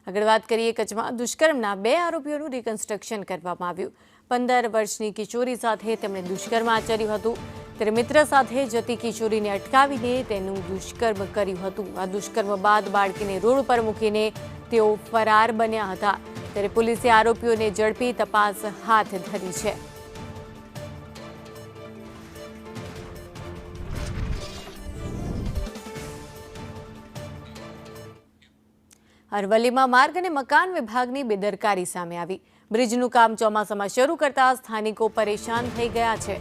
આગળ વાત કરીએ કચ્છમાં દુષ્કર્મના 2 આરોપીઓનું રિકન્સ્ટ્રક્શન કરવામાં આવ્યું। 15 વર્ષની કિશોરી સાથે તેમણે દુષ્કર્મ આચર્યું હતું। ત્યારે મિત્ર સાથે જતી કિશોરીને અટકાવીને તેનું દુષ્કર્મ કર્યું હતું। આ દુષ્કર્મ બાદ બાળકીને રોડ પર મૂકીને તેઓ ફરાર બન્યા હતા। ત્યારે પોલીસે આરોપીઓને ઝડપી તપાસ હાથ ધરી છે। અરવલ્લીમાં માર્ગ અને મકાન વિભાગની બેદરકારી સામે આવી। બ્રિજનું કામ ચોમાસામાં શરૂ કરતા સ્થાનિકો પરેશાન થઈ ગયા છે।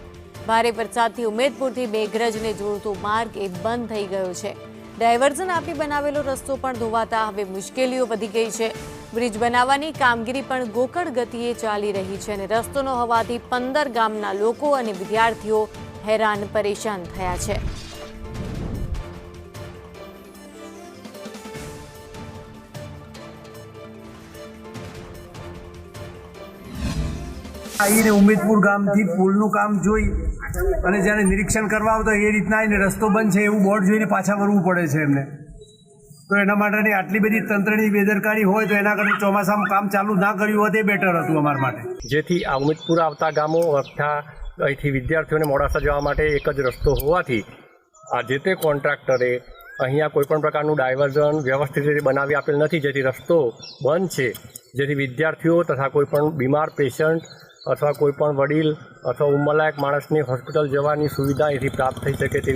ભારે વરસાદથી ઉમેદપુરથી મેઘરજને જોડતો માર્ગ બંધ થઈ ગયો છે। ડાયવર્ઝન આપી બનાવેલો રસ્તો પણ ધોવાતા હવે મુશ્કેલીઓ વધી ગઈ છે। બ્રિજ બનાવવાની કામગીરી પણ ગોકળ ગતિએ ચાલી રહી છે અને રસ્તો ન હોવાથી 15 ગામના લોકો અને વિદ્યાર્થીઓ હેરાન પરેશાન થયા છે। આવીને ઉમેદપુર ગામથી પુલનું કામ જોઈ અને જ્યારે નિરીક્ષણ કરવા આવતો એ રીતના આવીને રસ્તો બંધ છે એવું બોર્ડ જોઈને પાછા વળવું પડે છે એમને। તો એના માટેની આટલી બધી તંત્રની બેદરકારી હોય તો એના કરતાં ચોમાસામાં કામ ચાલુ ના કર્યું હોત એ બેટર હતું અમારા માટે। જેથી આ ઉમેદપુર આવતા ગામો વખતા અહીંથી વિદ્યાર્થીઓને મોડાસા જવા માટે એક જ રસ્તો હોવાથી આ જે તે કોન્ટ્રાક્ટરે અહીંયા કોઈપણ પ્રકારનું ડાયવર્ઝન વ્યવસ્થિત રીતે બનાવી આપેલ નથી, જેથી રસ્તો બંધ છે। જેથી વિદ્યાર્થીઓ તથા કોઈપણ બીમાર પેશન્ટ અથવા કોઈપણ વડીલ અથવા ઉંમરલાયક માણસની હોસ્પિટલ જવાની સુવિધા અહીંથી પ્રાપ્ત થઈ શકે તેવી